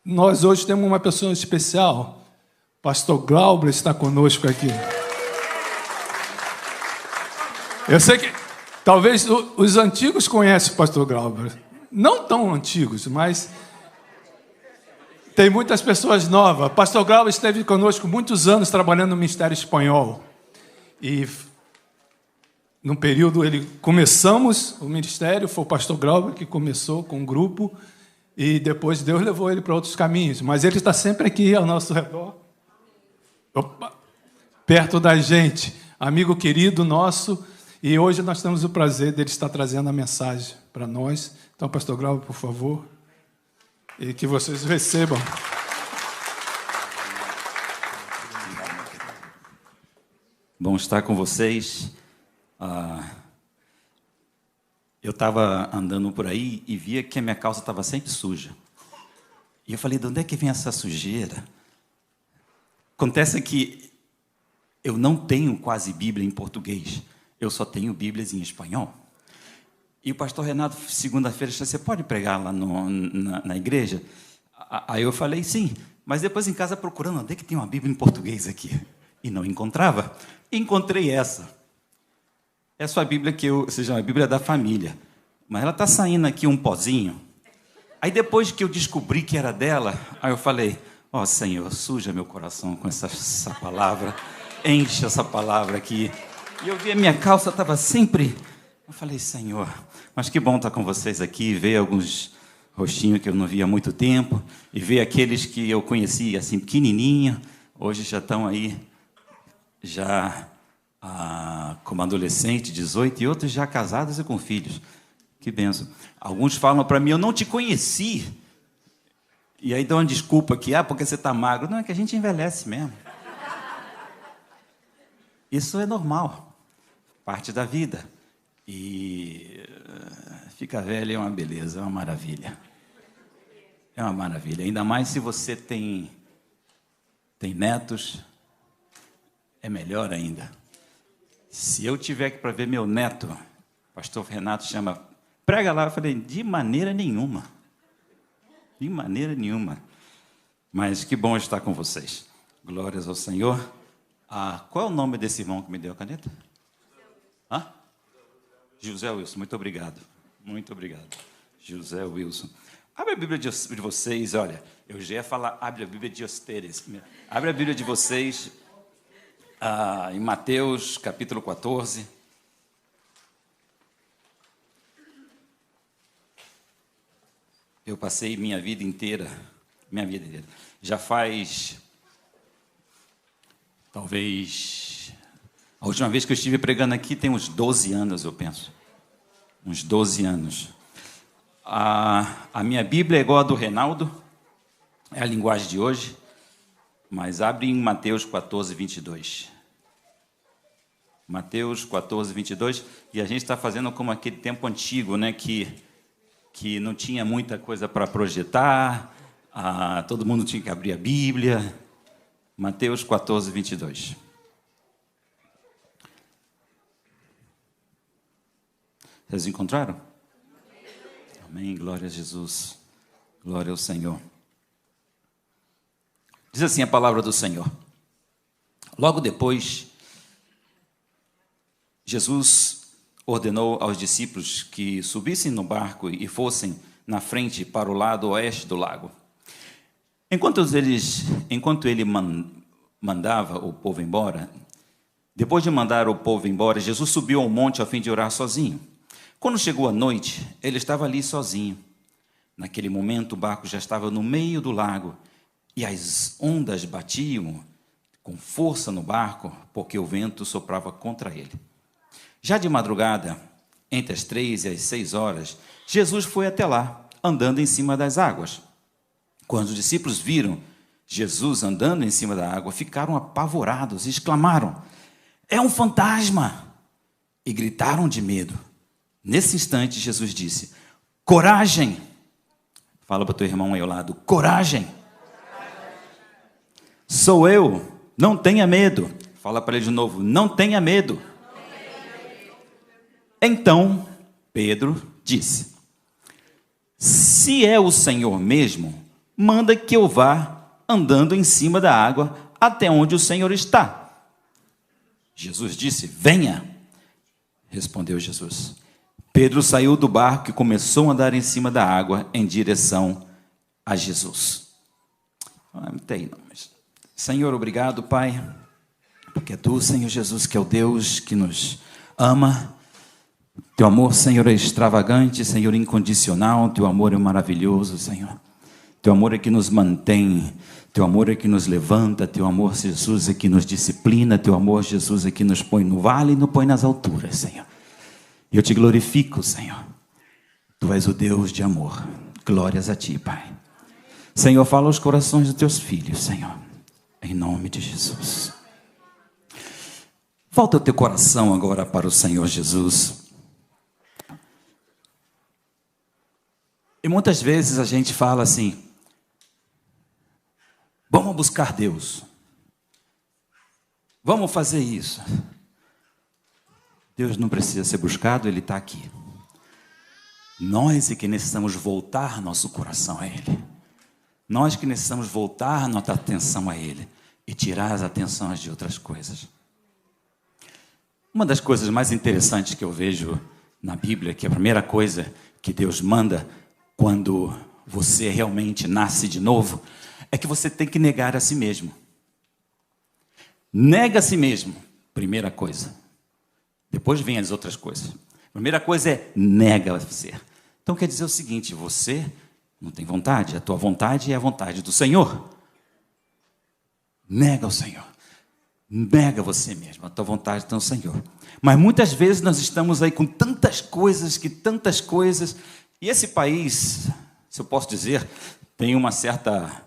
Nós hoje temos uma pessoa especial. Pastor Glauber está conosco aqui. Eu sei que talvez os antigos conhecem o pastor Glauber. Não tão antigos, mas tem muitas pessoas novas. Pastor Glauber esteve conosco muitos anos trabalhando no Ministério Espanhol. E num período começamos o ministério, foi o pastor Glauber que começou com um grupo, e depois Deus levou ele para outros caminhos. Mas ele está sempre aqui ao nosso redor, perto da gente, amigo querido nosso, e hoje nós temos o prazer dele estar trazendo a mensagem para nós. Então, pastor Glauber, por favor, e que vocês recebam. Bom estar com vocês. Eu estava andando por aí e via que a minha calça estava sempre suja. E eu falei, de onde é que vem essa sujeira? Acontece que eu não tenho quase Bíblia em português. Eu só tenho Bíblias em espanhol. E o pastor Renato, segunda-feira, disse, você pode pregar lá na igreja? Aí eu falei, sim. Mas depois em casa procurando, onde é que tem uma Bíblia em português aqui? E não encontrava. Encontrei essa. Essa é a Bíblia ou seja, a Bíblia da família. Mas ela está saindo aqui um pozinho. Aí depois que eu descobri que era dela, aí eu falei, ó Senhor, suja meu coração com essa palavra. Enche essa palavra aqui. E eu vi a minha calça, estava sempre... Eu falei, Senhor, mas que bom estar com vocês aqui, ver alguns rostinhos que eu não via há muito tempo, e ver aqueles que eu conheci assim pequenininho, hoje já estão aí, como adolescente, 18, e outros já casados e com filhos. Que benção. Alguns falam para mim, eu não te conheci. E aí dão uma desculpa aqui, porque você está magro. Não, é que a gente envelhece mesmo. Isso é normal, parte da vida. E ficar velho é uma beleza, é uma maravilha. É uma maravilha. Ainda mais se você tem netos, é melhor ainda. Se eu tiver que para ver meu neto, o pastor Renato chama, prega lá, eu falei, de maneira nenhuma. De maneira nenhuma. Mas que bom estar com vocês. Glórias ao Senhor. Qual é o nome desse irmão que me deu a caneta? José Wilson, muito obrigado. Muito obrigado. José Wilson. Abre a Bíblia de vocês, olha, eu já ia falar, abre a Bíblia de vocês. Abre a Bíblia de vocês em Mateus, capítulo 14. Eu passei minha vida inteira, já faz, talvez, a última vez que eu estive pregando aqui tem uns 12 anos, eu penso. Uns 12 anos. A minha Bíblia é igual a do Reinaldo, é a linguagem de hoje, mas abre em Mateus 14, 22. Mateus 14, 22, e a gente está fazendo como aquele tempo antigo, né, que não tinha muita coisa para projetar, todo mundo tinha que abrir a Bíblia. Mateus 14, 22. Vocês encontraram? Amém, glória a Jesus, glória ao Senhor. Diz assim a palavra do Senhor. Logo depois, Jesus ordenou aos discípulos que subissem no barco e fossem na frente para o lado oeste do lago. Enquanto ele mandava o povo embora, depois de mandar o povo embora, Jesus subiu ao monte a fim de orar sozinho. Quando chegou a noite, ele estava ali sozinho. Naquele momento, o barco já estava no meio do lago e as ondas batiam com força no barco, porque o vento soprava contra ele. Já de madrugada, entre as 3 e as 6 horas, Jesus foi até lá, andando em cima das águas. Quando os discípulos viram Jesus andando em cima da água, ficaram apavorados e exclamaram, é um fantasma! E gritaram de medo. Nesse instante, Jesus disse, coragem! Fala para o teu irmão aí ao lado, coragem! Sou eu, não tenha medo. Fala para ele de novo, não tenha medo. Então, Pedro disse, se é o Senhor mesmo, manda que eu vá andando em cima da água até onde o Senhor está. Jesus disse: venha. Respondeu Jesus. Pedro saiu do barco e começou a andar em cima da água em direção a Jesus. Não tem, não, mas... Senhor, obrigado, Pai, porque é Tu, Senhor Jesus, que é o Deus que nos ama. Teu amor, Senhor, é extravagante, Senhor, incondicional. Teu amor é maravilhoso, Senhor. Teu amor é que nos mantém. Teu amor é que nos levanta. Teu amor, Jesus, é que nos disciplina. Teu amor, Jesus, é que nos põe no vale e nos põe nas alturas, Senhor. E eu te glorifico, Senhor. Tu és o Deus de amor. Glórias a Ti, Pai. Senhor, fala aos corações dos Teus filhos, Senhor. Em nome de Jesus. Volta o teu coração agora para o Senhor Jesus. E muitas vezes a gente fala assim: vamos buscar Deus. Vamos fazer isso. Deus não precisa ser buscado, Ele está aqui. Nós é que necessitamos voltar nosso coração a Ele. Nós que necessitamos voltar nossa atenção a Ele e tirar as atenções de outras coisas. Uma das coisas mais interessantes que eu vejo na Bíblia, que a primeira coisa que Deus manda quando você realmente nasce de novo, é que você tem que negar a si mesmo. Nega a si mesmo, primeira coisa. Depois vem as outras coisas. A primeira coisa é nega você. Então quer dizer o seguinte: você não tem vontade, a tua vontade é a vontade do Senhor. Nega o Senhor. Nega você mesmo, a tua vontade está no Senhor. Mas muitas vezes nós estamos aí com tantas coisas, e esse país, se eu posso dizer, tem uma certa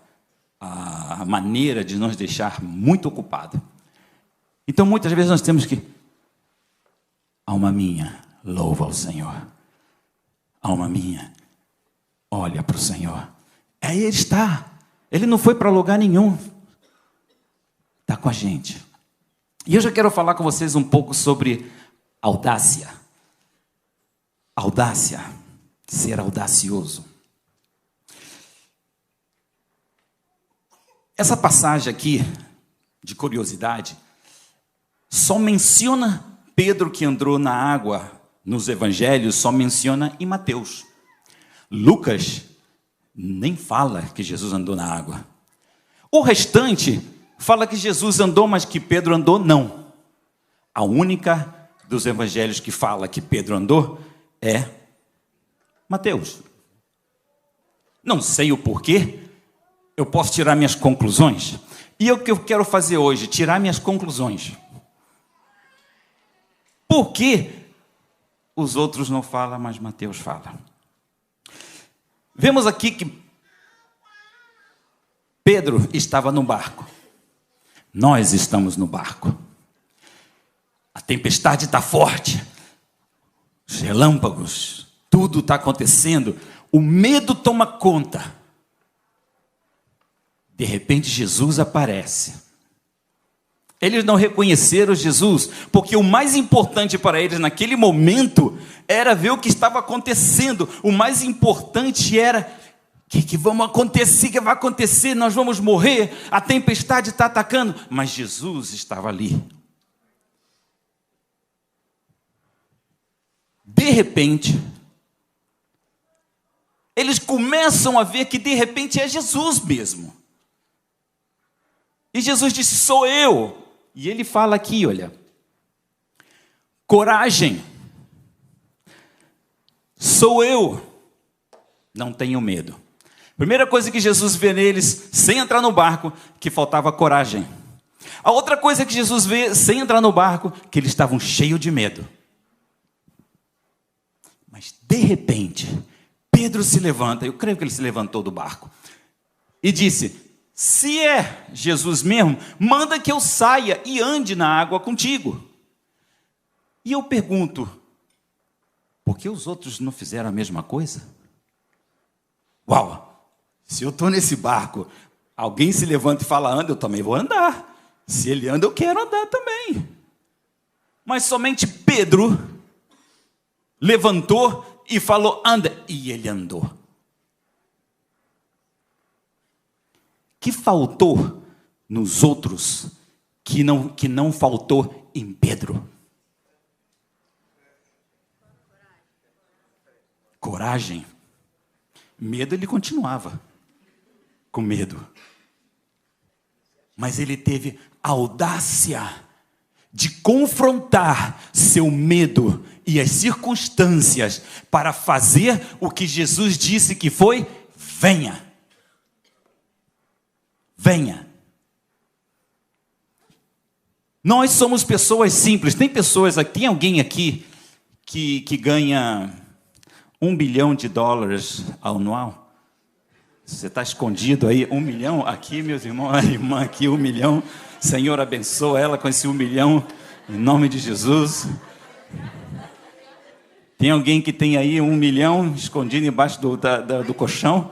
maneira de nos deixar muito ocupado. Então muitas vezes nós temos que: alma minha, louva ao Senhor. Alma minha, olha para o Senhor. Aí Ele está. Ele não foi para lugar nenhum. Está com a gente. E eu já quero falar com vocês um pouco sobre audácia. Audácia. Ser audacioso. Essa passagem aqui, de curiosidade, só menciona Pedro que andou na água nos evangelhos, só menciona em Mateus. Lucas nem fala que Jesus andou na água. O restante fala que Jesus andou, mas que Pedro andou, não. A única dos evangelhos que fala que Pedro andou é Mateus. Não sei o porquê, eu posso tirar minhas conclusões. E é o que eu quero fazer hoje, tirar minhas conclusões. Por que os outros não falam, mas Mateus fala? Vemos aqui que Pedro estava no barco. Nós estamos no barco. A tempestade está forte. Os relâmpagos, tudo está acontecendo. O medo toma conta. De repente Jesus aparece. Eles não reconheceram Jesus, porque o mais importante para eles naquele momento era ver o que estava acontecendo. O mais importante era: o que vamos acontecer? O que vai acontecer? Nós vamos morrer, a tempestade está atacando. Mas Jesus estava ali. De repente, eles começam a ver que de repente é Jesus mesmo. E Jesus disse: sou eu. E ele fala aqui, olha: coragem, sou eu, não tenho medo. Primeira coisa que Jesus vê neles, sem entrar no barco, que faltava coragem. A outra coisa que Jesus vê, sem entrar no barco, que eles estavam cheios de medo. Mas de repente, Pedro se levanta, eu creio que ele se levantou do barco, e disse: se é Jesus mesmo, manda que eu saia e ande na água contigo. E eu pergunto: por que os outros não fizeram a mesma coisa? Uau! Se eu estou nesse barco, alguém se levanta e fala anda, eu também vou andar. Se ele anda, eu quero andar também. Mas somente Pedro levantou e falou anda, e ele andou. que faltou nos outros que não faltou em Pedro? Coragem. Medo, ele continuava com medo. Mas ele teve audácia de confrontar seu medo e as circunstâncias para fazer o que Jesus disse que foi: venha. Venha. Nós somos pessoas simples. Tem pessoas aqui, tem alguém aqui que ganha $1 bilhão anual? Você está escondido aí, 1 milhão? Aqui, meus irmãos, a irmã aqui, 1 milhão. Senhor, abençoa ela com esse 1 milhão, em nome de Jesus. Tem alguém que tem aí 1 milhão escondido embaixo do colchão?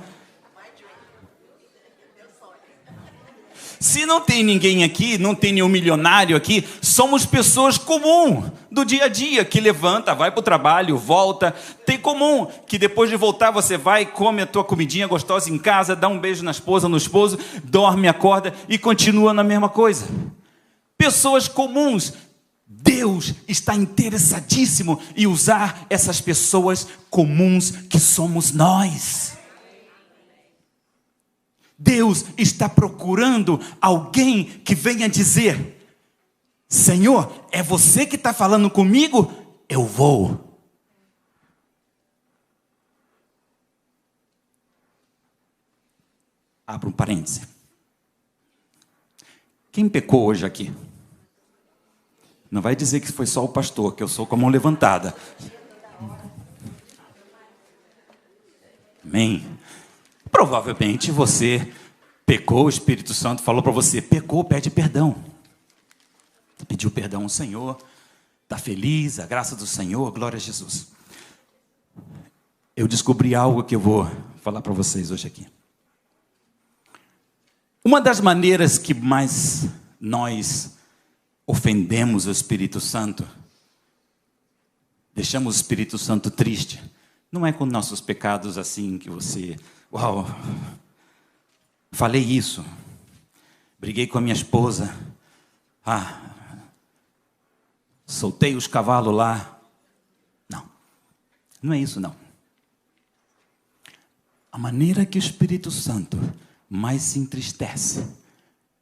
Se não tem ninguém aqui, não tem nenhum milionário aqui, somos pessoas comuns do dia a dia, que levanta, vai para o trabalho, volta. Tem comum que depois de voltar você vai, come a tua comidinha gostosa em casa, dá um beijo na esposa, no esposo, dorme, acorda e continua na mesma coisa. Pessoas comuns. Deus está interessadíssimo em usar essas pessoas comuns que somos nós. Deus está procurando alguém que venha dizer: Senhor, é você que está falando comigo? Eu vou. Abra um parêntese. Quem pecou hoje aqui? Não vai dizer que foi só o pastor, que eu sou com a mão levantada. Amém. Provavelmente você pecou, o Espírito Santo falou para você: pecou, pede perdão. Você pediu perdão ao Senhor, está feliz, a graça do Senhor, glória a Jesus. Eu descobri algo que eu vou falar para vocês hoje aqui. Uma das maneiras que mais nós ofendemos o Espírito Santo, deixamos o Espírito Santo triste, não é com nossos pecados assim que você... Uau, falei isso, briguei com a minha esposa, soltei os cavalos lá. Não é isso não. A maneira que o Espírito Santo mais se entristece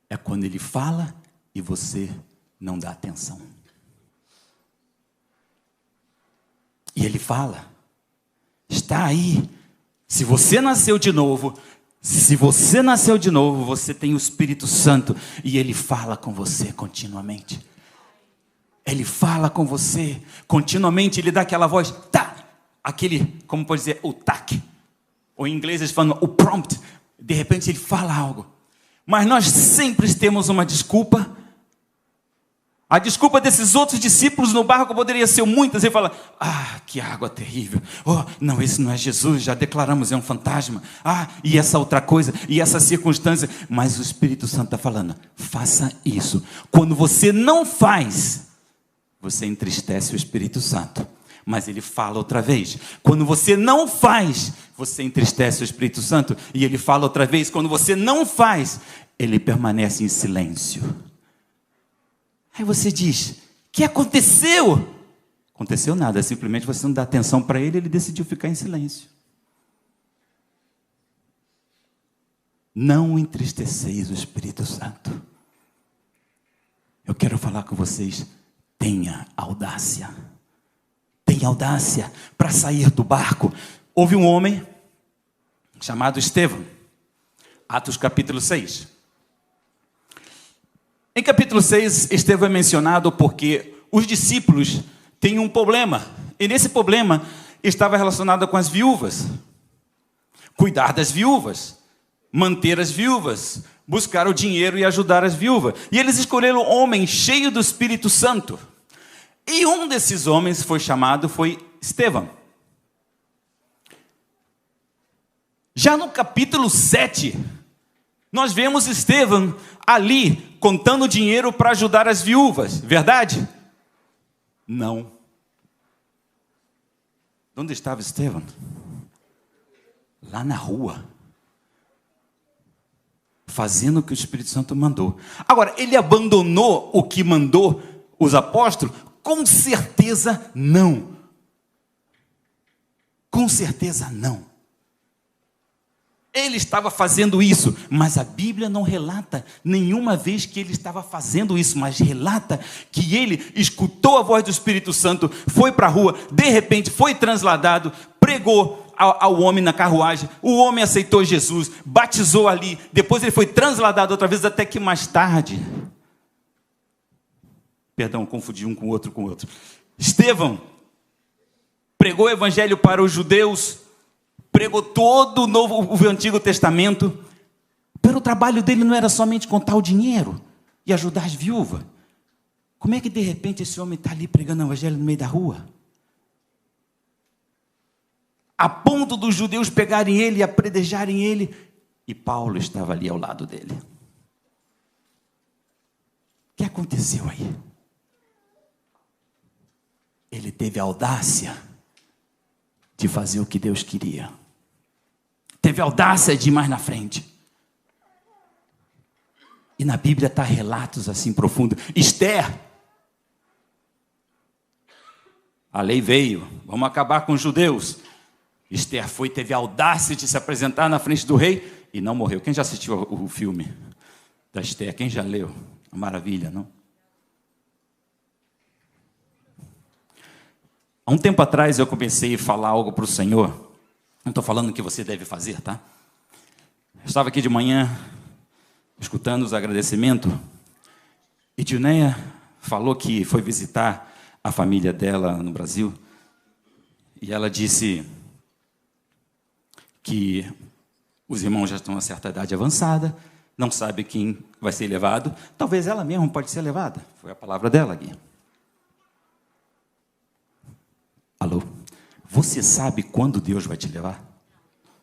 é quando ele fala e você não dá atenção. E ele fala, está aí. Se você nasceu de novo, você tem o Espírito Santo e ele fala com você continuamente. Ele fala com você continuamente, ele dá aquela voz, tá, aquele, como pode dizer, o tac. Ou em inglês eles falam o prompt. De repente ele fala algo. Mas nós sempre temos uma desculpa. A desculpa desses outros discípulos no barco poderia ser muitas. Ele fala, que água terrível. Não, esse não é Jesus, já declaramos, é um fantasma. E essa outra coisa, e essa circunstância. Mas o Espírito Santo está falando, faça isso. Quando você não faz, você entristece o Espírito Santo. Mas ele fala outra vez. Quando você não faz, você entristece o Espírito Santo. E ele fala outra vez. Quando você não faz, ele permanece em silêncio. Aí você diz, o que aconteceu? Aconteceu nada, simplesmente você não dá atenção para ele, ele decidiu ficar em silêncio. Não entristeceis o Espírito Santo. Eu quero falar com vocês, tenha audácia. Tenha audácia para sair do barco. Houve um homem chamado Estevão, Atos capítulo 6. Em capítulo 6, Estevão é mencionado porque os discípulos têm um problema. E nesse problema estava relacionado com as viúvas. Cuidar das viúvas, manter as viúvas, buscar o dinheiro e ajudar as viúvas. E eles escolheram um homem cheio do Espírito Santo. E um desses homens foi Estevão. Já no capítulo 7, nós vemos Estevão ali contando dinheiro para ajudar as viúvas. Verdade? Não. Onde estava Estevão? Lá na rua. fazendo o que o Espírito Santo mandou. Agora, ele abandonou o que mandou os apóstolos? Com certeza não. Com certeza não. Ele estava fazendo isso, mas a Bíblia não relata nenhuma vez que ele estava fazendo isso, mas relata que ele escutou a voz do Espírito Santo, foi para a rua, de repente foi transladado, pregou ao homem na carruagem, o homem aceitou Jesus, batizou ali, depois ele foi transladado outra vez, até que mais tarde, confundi um com o outro. Estevão pregou o evangelho para os judeus, pregou todo o Antigo Testamento, pero o trabalho dele não era somente contar o dinheiro e ajudar as viúvas. Como é que de repente esse homem está ali pregando o evangelho no meio da rua? A ponto dos judeus pegarem ele e apredejarem ele, e Paulo estava ali ao lado dele. O que aconteceu aí? Ele teve a audácia de fazer o que Deus queria. Teve a audácia de ir mais na frente. E na Bíblia está relatos assim profundos. Esther, a lei veio, vamos acabar com os judeus. Esther teve a audácia de se apresentar na frente do rei e não morreu. Quem já assistiu o filme da Esther? Quem já leu? Uma maravilha, não? Há um tempo atrás eu comecei a falar algo para o Senhor. Não estou falando o que você deve fazer, tá? Eu estava aqui de manhã, escutando os agradecimentos, e Dineia falou que foi visitar a família dela no Brasil, e ela disse que os irmãos já estão a certa idade avançada, não sabe quem vai ser levado, talvez ela mesma pode ser levada, foi a palavra dela aqui. Alô? Você sabe quando Deus vai te levar?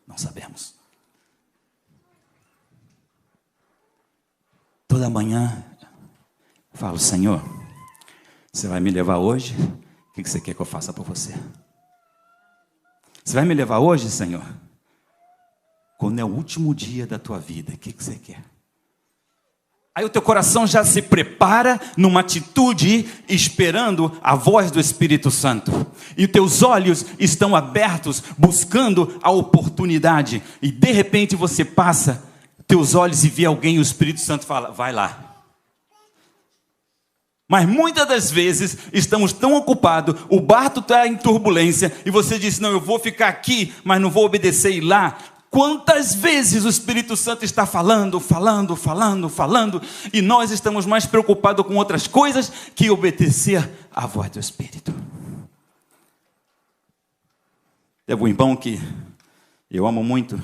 Não sabemos. Toda manhã eu falo, Senhor, você vai me levar hoje? O que você quer que eu faça por você? Você vai me levar hoje, Senhor? Quando é o último dia da tua vida, o que você quer? Aí o teu coração já se prepara numa atitude esperando a voz do Espírito Santo. E teus olhos estão abertos buscando a oportunidade. E de repente você passa teus olhos e vê alguém e o Espírito Santo fala, vai lá. Mas muitas das vezes estamos tão ocupados, o barco está em turbulência e você diz, não, eu vou ficar aqui, mas não vou obedecer e ir lá. Quantas vezes o Espírito Santo está falando, e nós estamos mais preocupados com outras coisas que obedecer à voz do Espírito. Teve um irmão que eu amo muito,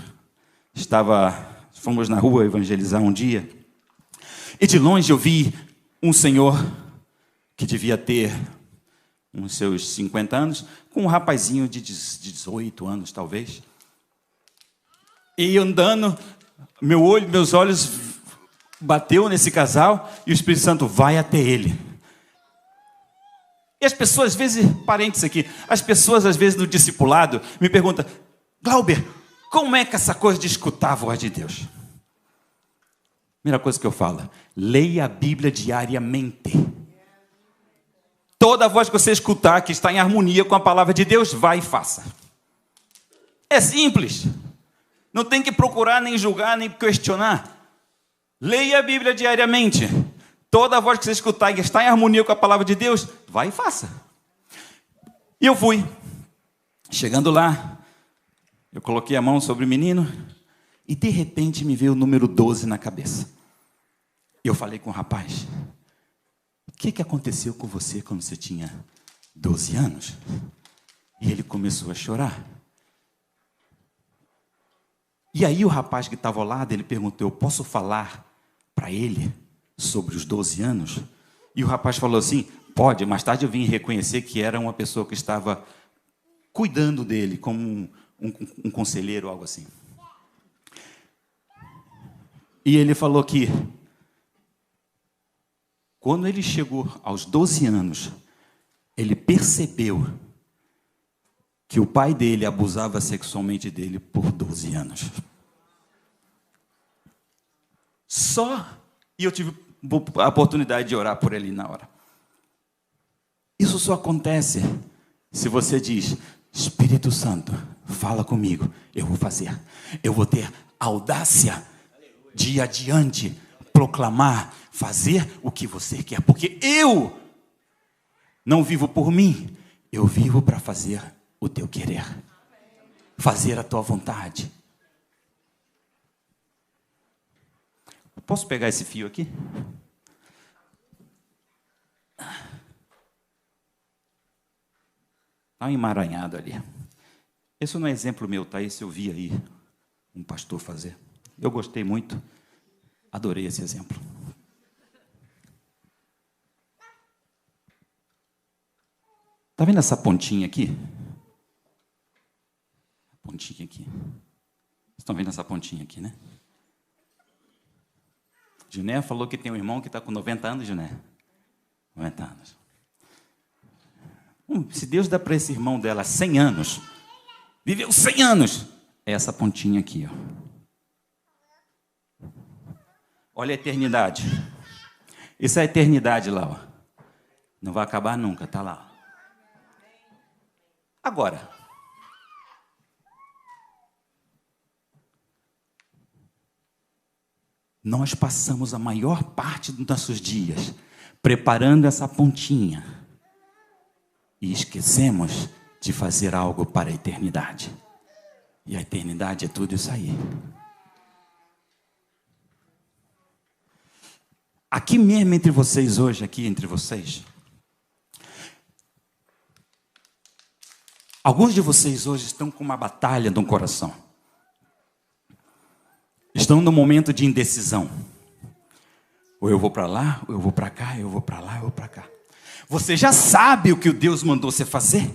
fomos na rua evangelizar um dia, e de longe eu vi um senhor que devia ter uns seus 50 anos, com um rapazinho de 18 anos talvez, e andando, meus olhos bateu nesse casal e o Espírito Santo vai até ele. E as pessoas, às vezes, parênteses aqui, as pessoas, às vezes, no discipulado, me perguntam, Glauber, como é que essa coisa de escutar a voz de Deus? Primeira coisa que eu falo, leia a Bíblia diariamente. Toda voz que você escutar que está em harmonia com a palavra de Deus, vai e faça. É simples. Não tem que procurar, nem julgar, nem questionar. Leia a Bíblia diariamente. Toda voz que você escutar que está em harmonia com a palavra de Deus, vai e faça. E eu fui. Chegando lá, eu coloquei a mão sobre o menino e de repente me veio o número 12 na cabeça. Eu falei com o rapaz, o que aconteceu com você quando você tinha 12 anos? E ele começou a chorar. E aí o rapaz que estava ao lado, ele perguntou, eu posso falar para ele sobre os 12 anos? E o rapaz falou assim, pode. Mais tarde eu vim reconhecer que era uma pessoa que estava cuidando dele, como um conselheiro, algo assim. E ele falou que quando ele chegou aos 12 anos, ele percebeu que o pai dele abusava sexualmente dele por 12 anos. E eu tive a oportunidade de orar por ele na hora. Isso só acontece se você diz: Espírito Santo, fala comigo, eu vou fazer. Eu vou ter audácia de ir adiante, proclamar, fazer o que você quer. Porque eu não vivo por mim, eu vivo para fazer o teu querer. Fazer a tua vontade. Posso pegar esse fio aqui? Está um emaranhado ali. Esse não é exemplo meu, tá? Esse eu vi aí um pastor fazer. Eu gostei muito. Adorei esse exemplo. Está vendo essa pontinha aqui? Pontinha aqui. Vocês estão vendo essa pontinha aqui, né? Juné falou que tem um irmão que está com 90 anos, Juné. 90 anos. Se Deus dá para esse irmão dela 100 anos, viveu 100 anos, é essa pontinha aqui, ó. Olha a eternidade. Isso é a eternidade lá, ó. Não vai acabar nunca, tá lá. Agora, nós passamos a maior parte dos nossos dias preparando essa pontinha e esquecemos de fazer algo para a eternidade. E a eternidade é tudo isso aí. Aqui mesmo entre vocês hoje, aqui entre vocês, alguns de vocês hoje estão com uma batalha no coração. Estão no momento de indecisão. Ou eu vou para lá, ou eu vou para cá, eu vou para lá, eu vou para cá. Você já sabe o que Deus mandou você fazer,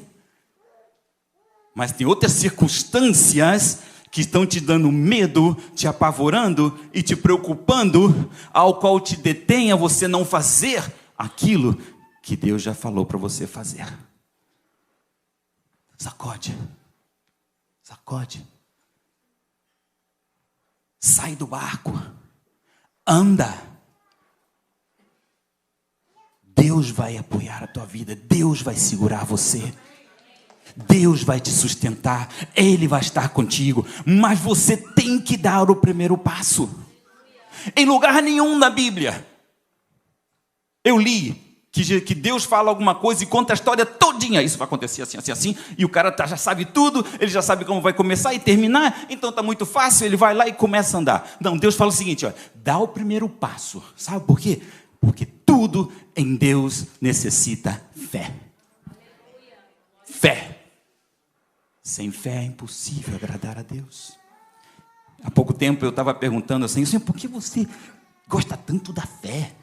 mas tem outras circunstâncias que estão te dando medo, te apavorando e te preocupando, ao qual te detém a você não fazer aquilo que Deus já falou para você fazer. Sacode. Sacode. Sai do barco. Anda. Deus vai apoiar a tua vida. Deus vai segurar você. Deus vai te sustentar. Ele vai estar contigo. Mas você tem que dar o primeiro passo. Em lugar nenhum na Bíblia eu li que Deus fala alguma coisa e conta a história todinha. Isso vai acontecer assim, assim, assim. E o cara já sabe tudo. Ele já sabe como vai começar e terminar. Então está muito fácil. Ele vai lá e começa a andar. Não, Deus fala o seguinte, ó, dá o primeiro passo. Sabe por quê? Porque tudo em Deus necessita fé. Fé. Sem fé é impossível agradar a Deus. Há pouco tempo eu estava perguntando assim, Senhor, por que você gosta tanto da fé?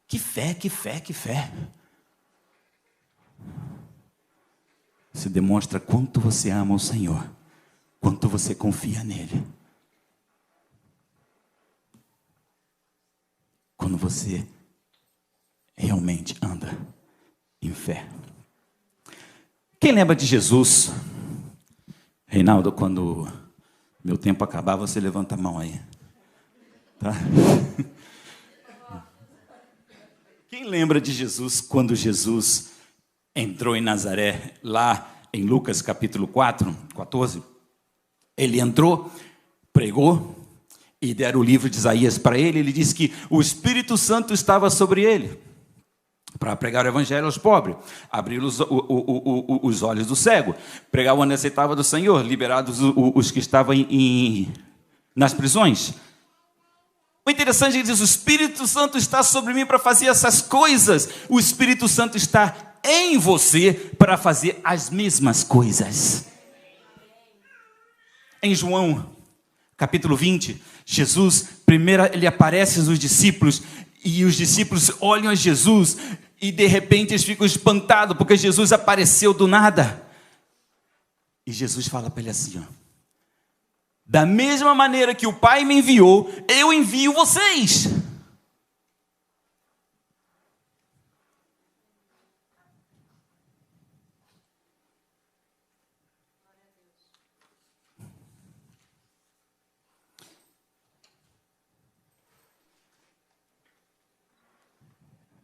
Que fé, que fé, que fé. Isso demonstra quanto você ama o Senhor, quanto você confia nele. Quando você realmente anda em fé. Quem lembra de Jesus? Reinaldo, quando meu tempo acabar, você levanta a mão aí. Tá? Quem lembra de Jesus quando Jesus entrou em Nazaré, lá em Lucas capítulo 14? Ele entrou, pregou e deram o livro de Isaías para ele. Ele disse que o Espírito Santo estava sobre ele para pregar o evangelho aos pobres, abrir os olhos do cego, pregar o ano aceitável do Senhor, liberados os que estavam nas prisões. O interessante é que diz, o Espírito Santo está sobre mim para fazer essas coisas. O Espírito Santo está em você para fazer as mesmas coisas. Em João, capítulo 20, Jesus, primeiro ele aparece aos discípulos, e os discípulos olham a Jesus, e de repente eles ficam espantados, porque Jesus apareceu do nada. E Jesus fala para ele assim, ó, da mesma maneira que o Pai me enviou, eu envio vocês.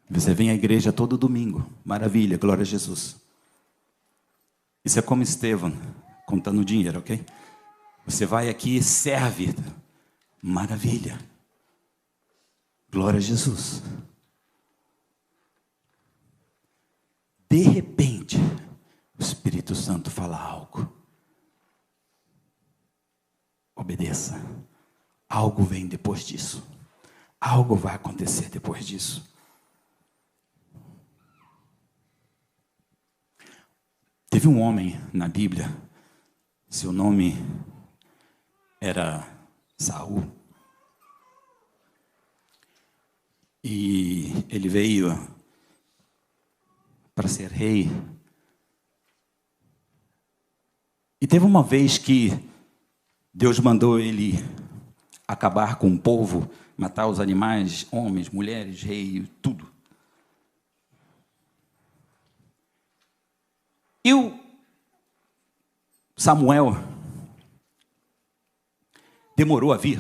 Você vem à igreja todo domingo. Maravilha, glória a Jesus. Isso é como Estevão, contando dinheiro, ok? Você vai aqui e serve. Maravilha. Glória a Jesus. De repente, o Espírito Santo fala algo. Obedeça. Algo vem depois disso. Algo vai acontecer depois disso. Teve um homem na Bíblia, seu nome era Saul. E ele veio para ser rei. E teve uma vez que Deus mandou ele acabar com o povo, matar os animais, homens, mulheres, rei, tudo. E o Samuel demorou a vir.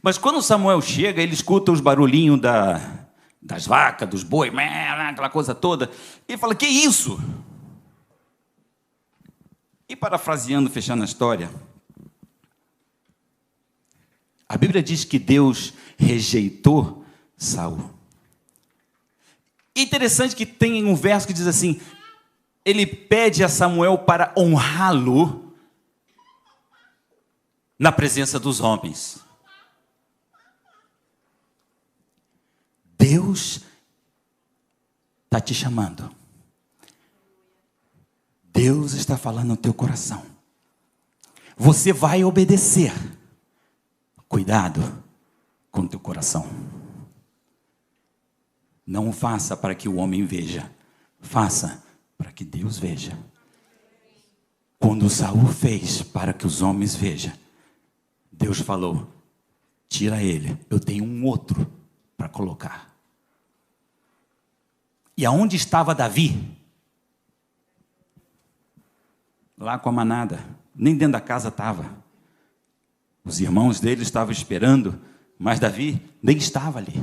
Mas quando Samuel chega, ele escuta os barulhinhos das vacas, dos bois, aquela coisa toda. E ele fala, que isso? E parafraseando, fechando a história, a Bíblia diz que Deus rejeitou Saul. E interessante que tem um verso que diz assim, ele pede a Samuel para honrá-lo na presença dos homens. Deus está te chamando. Deus está falando no teu coração. Você vai obedecer. Cuidado com o teu coração. Não faça para que o homem veja. Faça para que Deus veja. Quando Saul fez para que os homens vejam, Deus falou, tira ele, eu tenho um outro para colocar. E aonde estava Davi? Lá com a manada, nem dentro da casa estava. Os irmãos dele estavam esperando, mas Davi nem estava ali.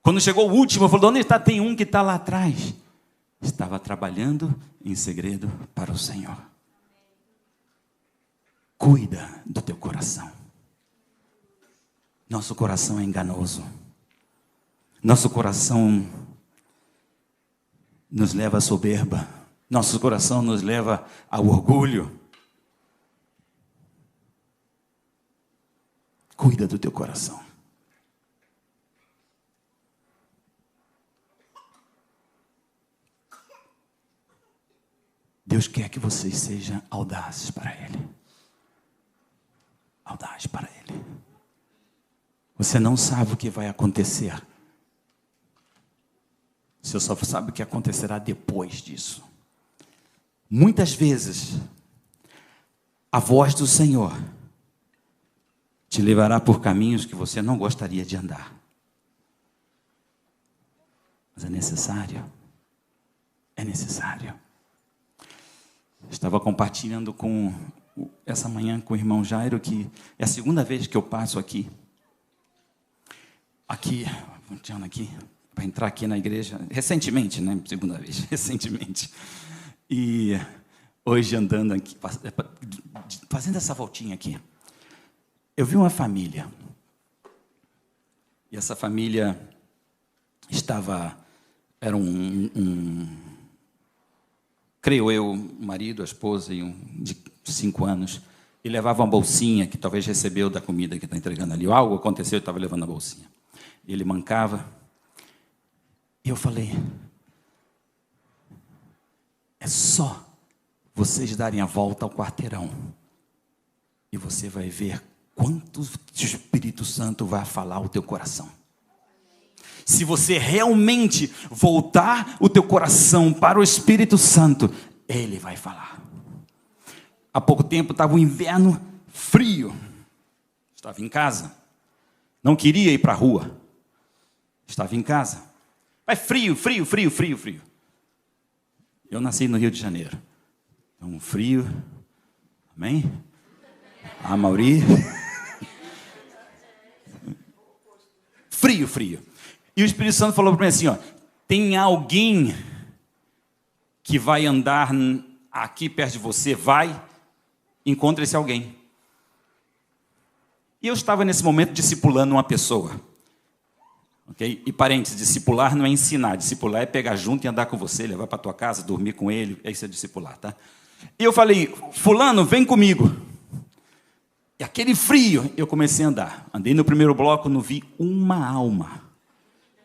Quando chegou o último, falou, onde está? Tem um que está lá atrás. Estava trabalhando em segredo para o Senhor. Cuida do teu coração. Nosso coração é enganoso. Nosso coração nos leva à soberba. Nosso coração nos leva ao orgulho. Cuida do teu coração. Deus quer que vocês sejam audazes para Ele. Audazes para Ele. Você não sabe o que vai acontecer. Você só sabe o que acontecerá depois disso. Muitas vezes, a voz do Senhor te levará por caminhos que você não gostaria de andar. Mas é necessário. É necessário. Estava compartilhando essa manhã com o irmão Jairo, que é a segunda vez que eu passo aqui, para entrar aqui na igreja, recentemente, né? Segunda vez, recentemente. E hoje andando aqui, fazendo essa voltinha aqui, eu vi uma família. E essa família era creio eu, o marido, a esposa e um de 5 anos, e levava uma bolsinha que talvez recebeu da comida que está entregando ali. Algo aconteceu e estava levando a bolsinha. E ele mancava. E eu falei, é só vocês darem a volta ao quarteirão e você vai ver quanto o Espírito Santo vai falar ao teu coração. Se você realmente voltar o teu coração para o Espírito Santo, Ele vai falar. Há pouco tempo estava um inverno frio. Estava em casa. Não queria ir para a rua. Estava em casa. Mas frio. Eu nasci no Rio de Janeiro. Então, frio. Amém? A Mauri. frio, frio. E o Espírito Santo falou para mim assim, ó, tem alguém que vai andar aqui perto de você, vai, encontra esse alguém. E eu estava nesse momento discipulando uma pessoa. Okay? E parênteses, discipular não é ensinar, discipular é pegar junto e andar com você, levar para a tua casa, dormir com ele, isso é discipular, tá? E eu falei, fulano, vem comigo. E aquele frio, eu comecei a andar. Andei no primeiro bloco, não vi uma alma.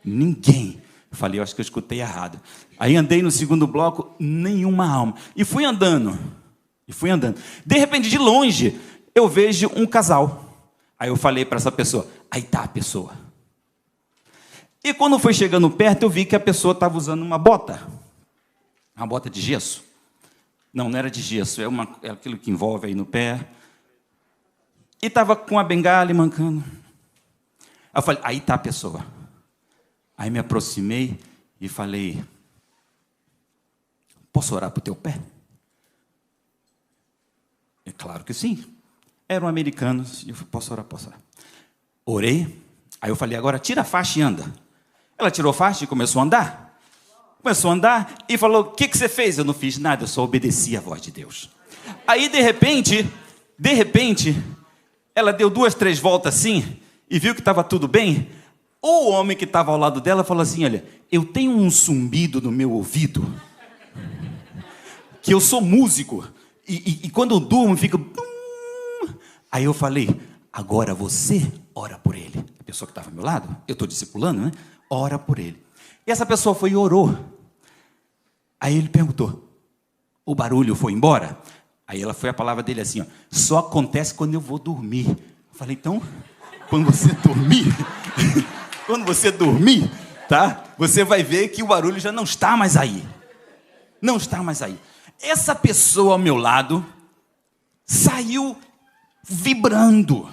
Ninguém. Eu falei, eu acho que eu escutei errado. Aí andei no segundo bloco, nenhuma alma. E fui andando. De repente, de longe, eu vejo um casal. Aí eu falei para essa pessoa, aí tá a pessoa. E quando foi chegando perto, eu vi que a pessoa estava usando uma bota de gesso. Não era de gesso, é aquilo que envolve aí no pé. E estava com a bengala e mancando. Aí eu falei, aí está a pessoa. Aí me aproximei e falei, posso orar para o teu pé? É claro que sim. Eram americanos. E eu falei, posso orar? Orei. Aí eu falei, agora tira a faixa e anda. Ela tirou a faixa e começou a andar. E falou, o que você fez? Eu não fiz nada, eu só obedeci à voz de Deus. Aí, de repente, ela deu 2, 3 voltas assim, e viu que estava tudo bem. O homem que estava ao lado dela falou assim, olha, eu tenho um zumbido no meu ouvido, que eu sou músico, e quando eu durmo, fica... Aí eu falei, agora você ora por ele. A pessoa que estava ao meu lado, eu estou discipulando, né? Ora por ele. E essa pessoa foi e orou. Aí ele perguntou, o barulho foi embora? Aí ela foi a palavra dele assim, ó, só acontece quando eu vou dormir. Eu falei, então, quando você dormir, tá? Você vai ver que o barulho já não está mais aí. Não está mais aí. Essa pessoa ao meu lado saiu vibrando.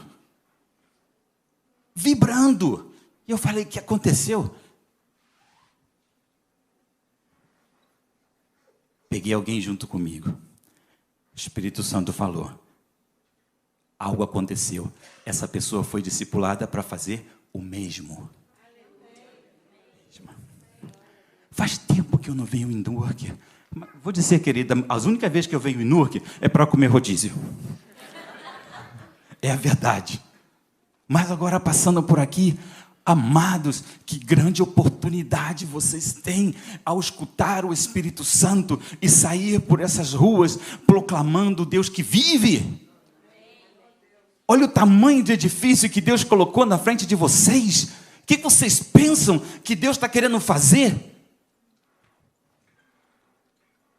E eu falei, o que aconteceu? Peguei alguém junto comigo. O Espírito Santo falou, algo aconteceu. Essa pessoa foi discipulada para fazer o mesmo. Faz tempo que eu não venho em Newark. Vou dizer, querida, as únicas vezes que eu venho em Newark é para comer rodízio. É a verdade. Mas agora passando por aqui, amados, que grande oportunidade vocês têm ao escutar o Espírito Santo e sair por essas ruas proclamando o Deus que vive. Olha o tamanho de edifício que Deus colocou na frente de vocês. O que vocês pensam que Deus está querendo fazer?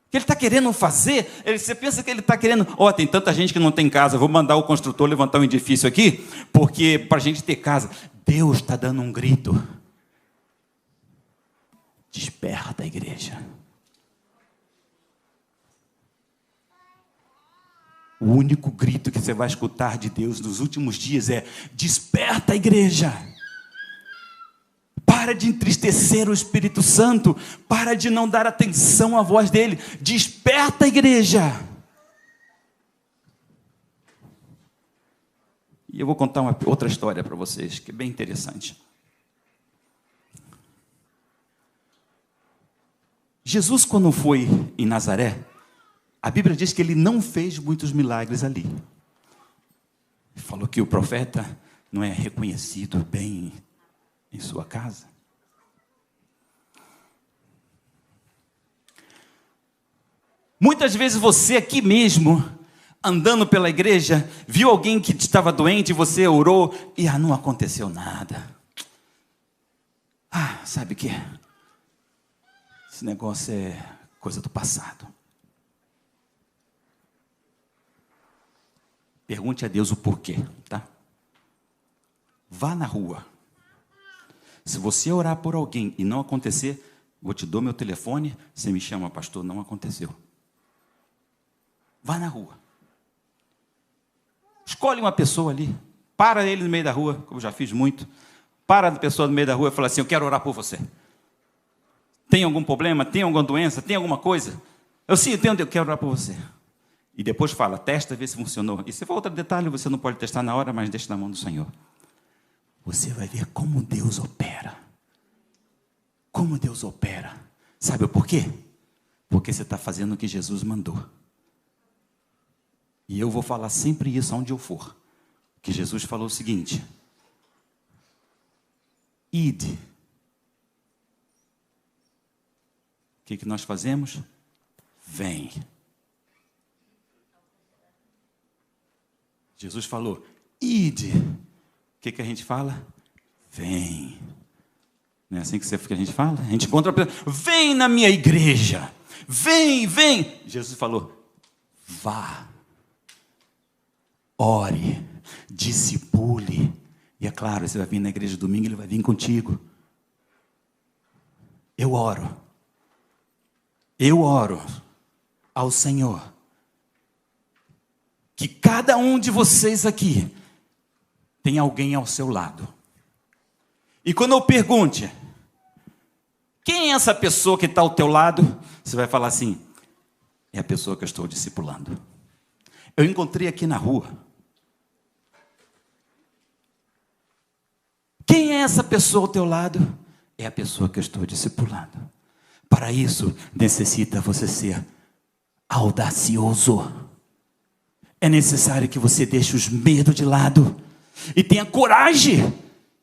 O que Ele está querendo fazer? Você pensa que Ele está querendo... tem tanta gente que não tem casa, vou mandar o construtor levantar um edifício aqui, porque para a gente ter casa. Deus está dando um grito. Desperta a igreja. O único grito que você vai escutar de Deus nos últimos dias é: desperta a igreja. Para de entristecer o Espírito Santo. Para de não dar atenção à voz dele. Desperta a igreja. E eu vou contar uma outra história para vocês, que é bem interessante. Jesus, quando foi em Nazaré, a Bíblia diz que ele não fez muitos milagres ali. Falou que o profeta não é reconhecido bem em sua casa. Muitas vezes você aqui mesmo, andando pela igreja, viu alguém que estava doente e você orou e não aconteceu nada. Sabe o que? Esse negócio é coisa do passado. Pergunte a Deus o porquê, tá? Vá na rua. Se você orar por alguém e não acontecer, eu te dou meu telefone, você me chama, pastor, não aconteceu. Vá na rua. Escolhe uma pessoa ali. Para ele no meio da rua, como eu já fiz muito. Para a pessoa no meio da rua e fala assim: eu quero orar por você. Tem algum problema? Tem alguma doença? Tem alguma coisa? Eu quero orar por você. E depois fala, testa, vê se funcionou. E se for outro detalhe, você não pode testar na hora, mas deixa na mão do Senhor. você vai ver como Deus opera. Como Deus opera. Sabe por quê? Porque você está fazendo o que Jesus mandou. E eu vou falar sempre isso onde eu for. Que Jesus falou o seguinte: ide. O que nós fazemos? Vem. Jesus falou, ide. O que a gente fala? Vem. Não é assim que a gente fala? A gente encontra a pessoa, vem na minha igreja. Vem, vem. Jesus falou, vá. Ore. Discipule. E é claro, você vai vir na igreja domingo, ele vai vir contigo. Eu oro ao Senhor que cada um de vocês aqui tem alguém ao seu lado. E quando eu pergunte, quem é essa pessoa que está ao teu lado? Você vai falar assim, é a pessoa que eu estou discipulando. Eu encontrei aqui na rua. Quem é essa pessoa ao teu lado? É a pessoa que eu estou discipulando. Para isso, necessita você ser audacioso. É necessário que você deixe os medos de lado e tenha coragem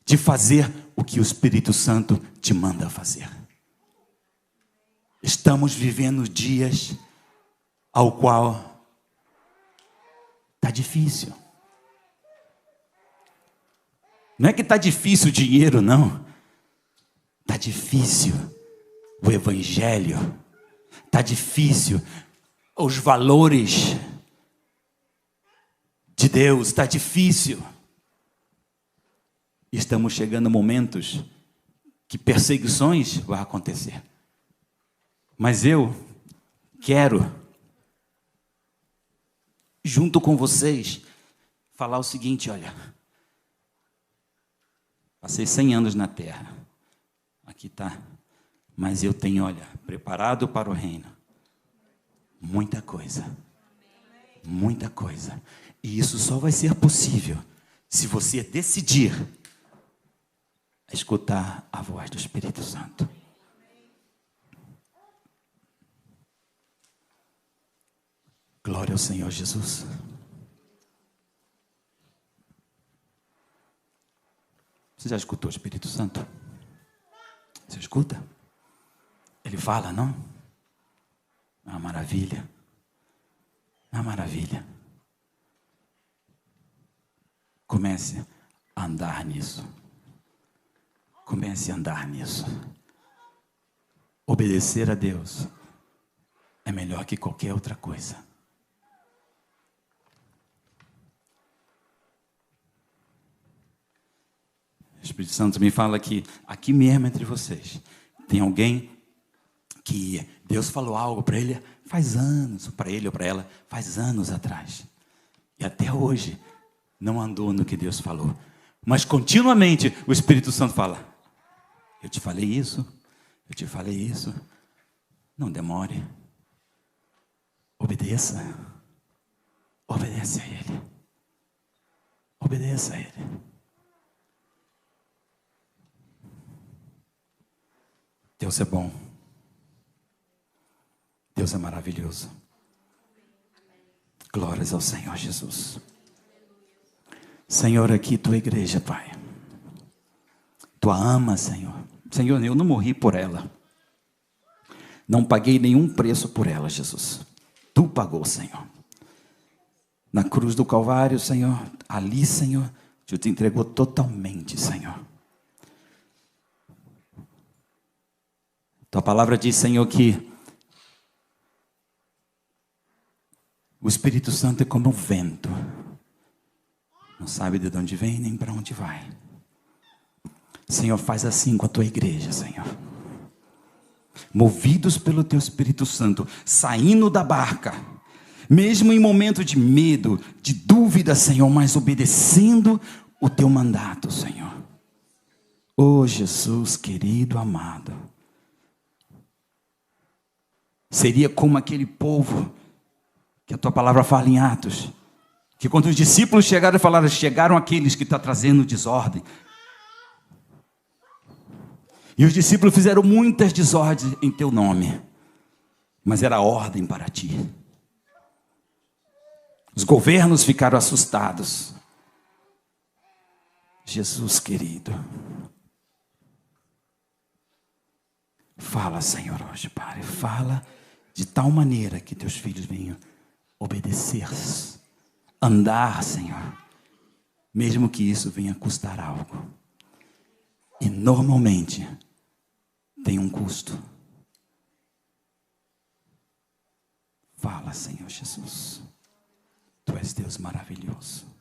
de fazer o que o Espírito Santo te manda fazer. Estamos vivendo dias ao qual está difícil. Não é que está difícil o dinheiro, não. Está difícil o evangelho. Está difícil os valores de Deus. Está difícil. Estamos chegando a momentos que perseguições vão acontecer. Mas eu quero, junto com vocês, falar o seguinte, olha. Passei 100 anos na terra. Aqui está. Mas eu tenho, olha, preparado para o reino. Muita coisa. Muita coisa. E isso só vai ser possível se você decidir escutar a voz do Espírito Santo. Glória ao Senhor Jesus. Você já escutou o Espírito Santo? Você escuta? Ele fala, não? É uma maravilha. É uma maravilha. Comece a andar nisso. Comece a andar nisso. Obedecer a Deus é melhor que qualquer outra coisa. O Espírito Santo me fala que aqui mesmo entre vocês tem alguém que Deus falou algo para ele faz anos, para ele ou para ela, faz anos atrás. E até hoje não andou no que Deus falou. Mas continuamente o Espírito Santo fala, eu te falei isso, eu te falei isso. Não demore. Obedeça. Obedece a Ele. Obedeça a Ele. Deus é bom. Deus é maravilhoso. Glórias ao Senhor Jesus. Senhor, aqui tua igreja, Pai. Tu a amas, Senhor. Senhor, eu não morri por ela. Não paguei nenhum preço por ela, Jesus. Tu pagou, Senhor. Na cruz do Calvário, Senhor. Ali, Senhor, Tu te entregou totalmente, Senhor. Tua palavra diz, Senhor, que o Espírito Santo é como o vento. Não sabe de onde vem nem para onde vai. Senhor, faz assim com a tua igreja, Senhor. Movidos pelo teu Espírito Santo, saindo da barca, mesmo em momento de medo, de dúvida, Senhor, mas obedecendo o teu mandato, Senhor. Oh, Jesus, querido, amado. Seria como aquele povo que a tua palavra fala em Atos, que quando os discípulos chegaram e falaram, chegaram aqueles que estão trazendo desordem, E os discípulos fizeram muitas desordens em teu nome, mas era ordem para ti. Os governos ficaram assustados. Jesus querido, fala, Senhor, hoje, Pai. Fala de tal maneira que teus filhos venham obedecer, andar, Senhor, mesmo que isso venha custar algo. E normalmente tem um custo. Fala, Senhor Jesus. Tu és Deus maravilhoso.